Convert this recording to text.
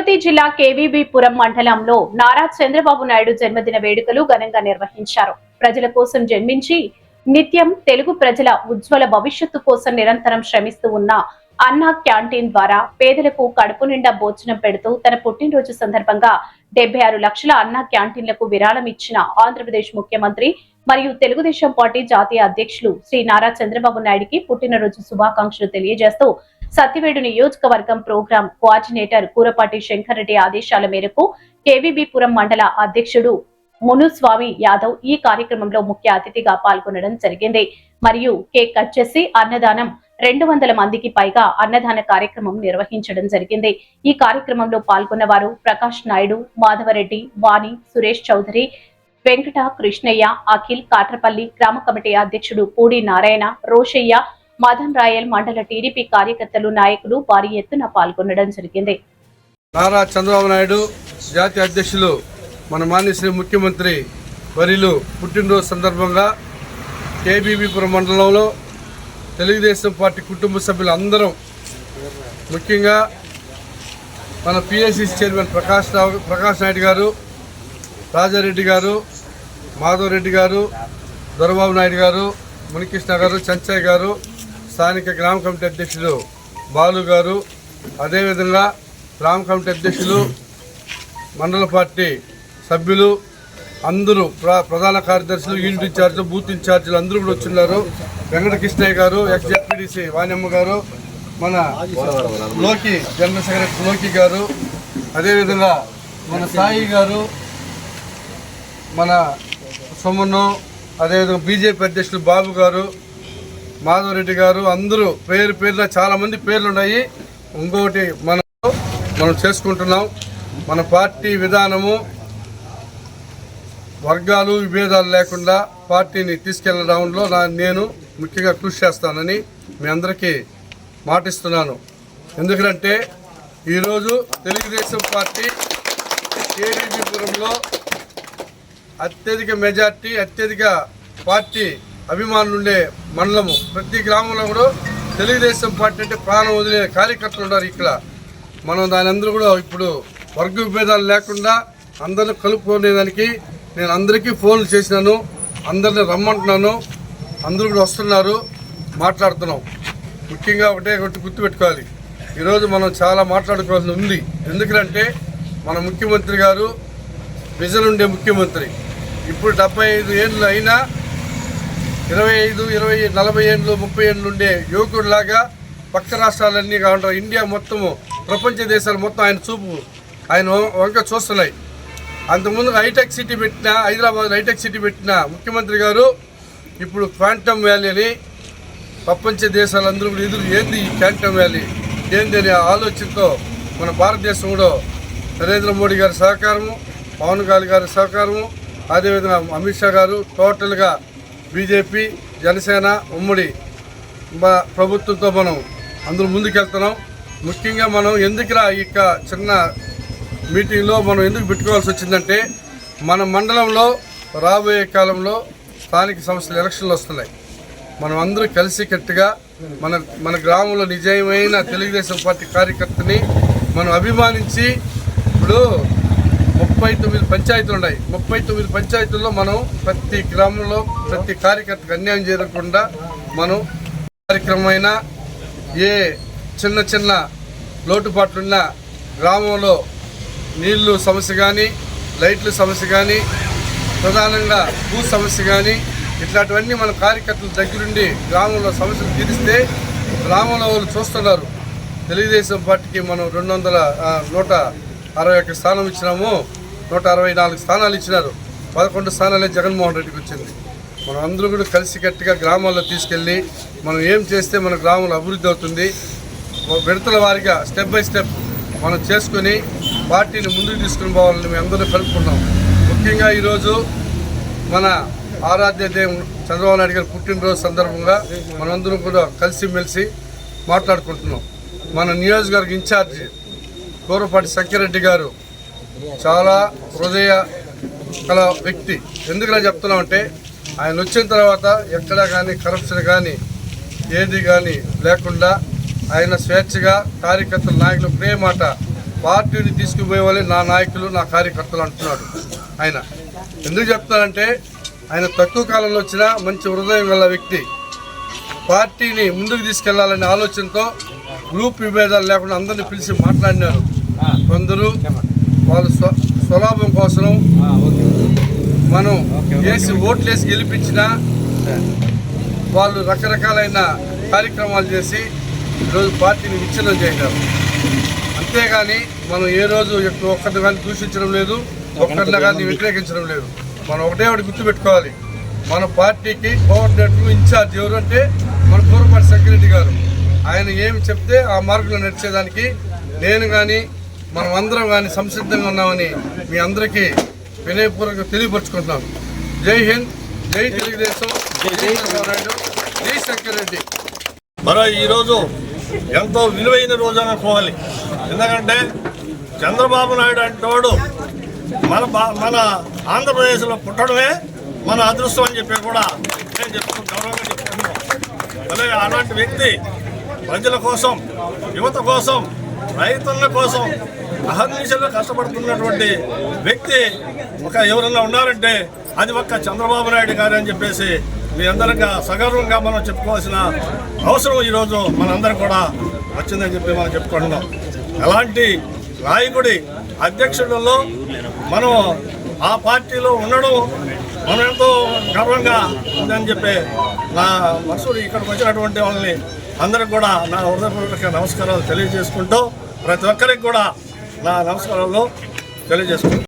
తిరుపతి జిల్లా కేవీబీపురం మండలంలో నారా చంద్రబాబు నాయుడు జన్మదిన వేడుకలు ఘనంగా నిర్వహించారు. ప్రజల కోసం జన్మించి నిత్యం తెలుగు ప్రజల ఉజ్వల భవిష్యత్తు కోసం నిరంతరం శ్రమిస్తూ ఉన్న అన్న క్యాంటీన్ ద్వారా పేదలకు కడుపు నిండా భోజనం పెడుతూ తన పుట్టినరోజు సందర్భంగా 76 లక్షల అన్న క్యాంటీన్లకు విరాళం ఇచ్చిన ఆంధ్రప్రదేశ్ ముఖ్యమంత్రి మరియు తెలుగుదేశం పార్టీ జాతీయ అధ్యక్షులు శ్రీ నారా చంద్రబాబు నాయుడుకి పుట్టినరోజు శుభాకాంక్షలు తెలియజేస్తూ సత్యవేడు నియోజకవర్గం ప్రోగ్రాం కోఆర్డినేటర్ కూరపాటి శంకర్ రెడ్డి ఆదేశాల మేరకు కేవీబీపురం మండల అధ్యక్షుడు మునుస్వామి యాదవ్ ఈ కార్యక్రమంలో ముఖ్య అతిథిగా పాల్గొనడం జరిగింది. మరియు కేక్ కట్ చేసి అన్నదానం 200 మందికి పైగా అన్నదాన కార్యక్రమం నిర్వహించడం జరిగింది. ఈ కార్యక్రమంలో పాల్గొన్న వారు ప్రకాష్ నాయుడు, మాధవరెడ్డి, వాణి, సురేష్ చౌదరి, వెంకట కృష్ణయ్య, అఖిల్, కాట్రపల్లి గ్రామ కమిటీ అధ్యక్షుడు పూడి నారాయణ, రోషయ్య, మదన్ రాయల్ మండల టీడీపీ కార్యకర్తలు, నాయకులు భారీ ఎత్తున పాల్గొనడం జరిగింది. నారా చంద్రబాబు నాయుడు జాతీయ అధ్యక్షులు మన మాన్యశ్రీ ముఖ్యమంత్రి వర్యులు పుట్టినరోజు సందర్భంగా కేబీబీపురం మండలంలో తెలుగుదేశం పార్టీ కుటుంబ సభ్యులు అందరం, ముఖ్యంగా మన పిఎస్సి చైర్మన్ ప్రకాష్ నాయుడు గారు, రాజారెడ్డి గారు, మాధవరెడ్డి గారు, దొరబాబు నాయుడు గారు, మునికృష్ణ గారు, చంచయ్య గారు, స్థానిక గ్రామ కమిటీ అధ్యక్షులు బాలు గారు, అదేవిధంగా గ్రామ కమిటీ అధ్యక్షులు, మండల పార్టీ సభ్యులు అందరూ, ప్రధాన కార్యదర్శులు, యూనిట్ ఇన్ఛార్జీలు, బూత్ ఇన్ఛార్జీలు అందరూ కూడా వచ్చిన్నారు. వెంకట కృష్ణయ్య గారు, ఎక్స్ జెడ్పీడీసీ వాణ్యమ్మ గారు, మన లోకి జనరల్ సెక్రటరీ లోకి గారు, అదేవిధంగా మన సాయి గారు, మన సోమను, అదేవిధంగా బీజేపీ అధ్యక్షులు బాబు గారు, మాధవరెడ్డి గారు, అందరూ పేరున చాలామంది పేర్లు ఉన్నాయి. ఇంకొకటి మనం చేసుకుంటున్నాం. మన పార్టీ విధానము వర్గాలు విభేదాలు లేకుండా పార్టీని తీసుకెళ్లడంలో నేను ముఖ్యంగా కృషి చేస్తానని మీ అందరికీ మాటిస్తున్నాను. ఎందుకంటే ఈరోజు తెలుగుదేశం పార్టీ కేవీబీపురంలో అత్యధిక మెజార్టీ, అత్యధిక పార్టీ అభిమానులు ఉండే మండలము. ప్రతి గ్రామంలో కూడా తెలుగుదేశం పార్టీ అంటే ప్రాణం వదిలే కార్యకర్తలు ఉన్నారు ఇక్కడ. మనం దాని అందరూ కూడా ఇప్పుడు వర్గ విభేదాలు లేకుండా అందరిని కలుపుకునేదానికి నేను అందరికీ ఫోన్లు చేసినాను, అందరిని రమ్మంటున్నాను. అందరూ కూడా వస్తున్నారు, మాట్లాడుతున్నాం. ముఖ్యంగా ఒకటి గుర్తుపెట్టుకోవాలి, ఈరోజు మనం చాలా మాట్లాడుకోవాల్సి ఉంది. ఎందుకంటే మన ముఖ్యమంత్రి గారు విజన్ ఉండే ముఖ్యమంత్రి. ఇప్పుడు 75 ఏళ్ళు అయినా 25, 20, 40 ఏళ్ళు, 30 ఏళ్ళు ఉండే యువకుడిలాగా పక్క రాష్ట్రాలన్నీ కాకుండా ఇండియా మొత్తము, ప్రపంచ దేశాలు మొత్తం ఆయన వంక చూస్తున్నాయి. అంతకుముందు హైటెక్ సిటీ పెట్టిన, హైదరాబాద్ హైటెక్ సిటీ పెట్టిన ముఖ్యమంత్రి గారు ఇప్పుడు క్వాంటమ్ వ్యాలీ అని ప్రపంచ దేశాలందరూ కూడా ఏంది ఈ క్వాంటమ్ వ్యాలీ ఏంది అనే ఆలోచనతో మన భారతదేశం కూడా నరేంద్ర మోడీ గారి సహకారము, పవన్ కళ్యాణ్ గారి సహకారము, అదేవిధంగా అమిత్ షా గారు, టోటల్గా బీజేపీ, జనసేన ఉమ్మడి ప్రభుత్వంతో మనం అందరూ ముందుకెళ్తున్నాం. ముఖ్యంగా మనం ఎందుకురా ఇక చిన్న మీటింగ్లో మనం ఎందుకు పెట్టుకోవాల్సి వచ్చిందంటే, మన మండలంలో రాబోయే కాలంలో స్థానిక సంస్థల ఎలక్షన్లు వస్తున్నాయి. మనం అందరూ కలిసికట్టుగా మన గ్రామంలో నిజమైన తెలుగుదేశం పార్టీ కార్యకర్తని మనం అభిమానించి, ఇప్పుడు 39 పంచాయతీలు ఉన్నాయి. 39 పంచాయతీల్లో మనం ప్రతి గ్రామంలో ప్రతి కార్యకర్తకు అన్యాయం చేయకుండా మనం కార్యక్రమమైన ఏ చిన్న లోటుపాట్లున్న గ్రామంలో నీళ్లు సమస్య కానీ, లైట్ల సమస్య కానీ, ప్రధానంగా భూ సమస్య కానీ, ఇట్లాంటివన్నీ మన కార్యకర్తల దగ్గరుండి గ్రామంలో సమస్యలు తీరిస్తే గ్రామంలో వాళ్ళు చూస్తున్నారు. తెలుగుదేశం పార్టీకి మనం 161 స్థానం ఇచ్చినాము, 164 స్థానాలు ఇచ్చినారు. 11 స్థానాలే జగన్మోహన్ రెడ్డికి వచ్చింది. మనం అందరూ కూడా కలిసికట్టుగా గ్రామాల్లో తీసుకెళ్ళి మనం ఏం చేస్తే మన గ్రామంలో అభివృద్ధి అవుతుంది, విడతల వారిగా స్టెప్ బై స్టెప్ మనం చేసుకుని పార్టీని ముందుకు తీసుకుని పోవాలని మేము అందరూ కలుపుకున్నాం. ముఖ్యంగా ఈరోజు మన ఆరాధ్య దేవుడు చంద్రబాబు నాయుడు గారి పుట్టినరోజు సందర్భంగా మనందరం కూడా కలిసిమెలిసి మాట్లాడుకుంటున్నాం. మన నియోజకవర్గ ఇన్ఛార్జి కూరపాటి శంకర్ రెడ్డి గారు చాలా హృదయ కల వ్యక్తి. ఎందుకలా చెప్తున్నామంటే, ఆయన వచ్చిన తర్వాత ఎక్కడా కానీ కరప్షన్ కానీ ఏది కానీ లేకుండా ఆయన స్వేచ్ఛగా కార్యకర్తల నాయకులు ప్రేమాట పార్టీని తీసుకుపోయే వాళ్ళే నా నాయకులు, నా కార్యకర్తలు అంటున్నాడు ఆయన. ఎందుకు చెప్తానంటే ఆయన తక్కువ కాలంలో వచ్చిన మంచి హృదయం గల వ్యక్తి. పార్టీని ముందుకు తీసుకెళ్లాలనే ఆలోచనతో గ్రూప్ విభేదాలు లేకుండా అందరినీ పిలిచి మాట్లాడినారు. కొందరు వాళ్ళు స్వలాభం కోసం మనం వేసి ఓట్లేసి గెలిపించిన వాళ్ళు రకరకాలైన కార్యక్రమాలు చేసి ఈరోజు పార్టీని విచ్ఛిన్నం చేశారు. అంతేగాని మనం ఏ రోజు ఒక్కరిని కానీ దూషించడం లేదు, ఒక్కరిని కానీ వ్యతిరేకించడం లేదు. మనం ఒకటి గుర్తుపెట్టుకోవాలి, మన పార్టీకి కోఆర్డినేటర్ ఇన్ఛార్జ్ ఎవరు అంటే మన పూర్వపాటి సెక్రటరీ గారు. ఆయన ఏమి చెప్తే ఆ మార్గంలో నడిచేదానికి నేను కానీ మనం అందరం కానీ సంసిద్ధంగా ఉన్నామని మీ అందరికీ వినయపూర్వకంగా తెలియపరుచుకుంటున్నాం. జై హింద్, జై తెలుగుదేశం, జై చంద్రబాబు నాయుడు, జై శంకర్ రెడ్డి. మరో ఈరోజు ఎంతో విలువైన రోజు అనుకోవాలి. ఎందుకంటే చంద్రబాబు నాయుడు అంటోడు మన ఆంధ్రప్రదేశ్లో పుట్టడమే మన అదృష్టం అని చెప్పి కూడా నేను గౌరవంగా చెప్పుకుంటున్నాను. అలాగే అలాంటి వ్యక్తి ప్రజల కోసం, యువత కోసం, రైతుల కోసం అహర్నిశలు కష్టపడుతున్నటువంటి వ్యక్తి ఎవరన్నా ఉన్నారంటే అది ఒక్క చంద్రబాబు నాయుడు గారు అని చెప్పేసి మీ అందరికీ సగర్వంగా మనం చెప్పుకోవాల్సిన అవసరం ఈరోజు మనందరం కూడా వచ్చిందని చెప్పి మనం చెప్పుకుంటున్నాం. అలాంటి నాయకుడి అధ్యక్షులలో మనం ఆ పార్టీలో ఉండడం మనం ఎంతో గర్వంగా ఉందని చెప్పి నా మనసుడు ఇక్కడికి వచ్చినటువంటి వాళ్ళని అందరికి కూడా నా హృదయపూర్వక నమస్కారాలు తెలియజేసుకుంటూ ప్రతి ఒక్కరికి కూడా నా నమస్కారాలు తెలియజేసుకుంటాను.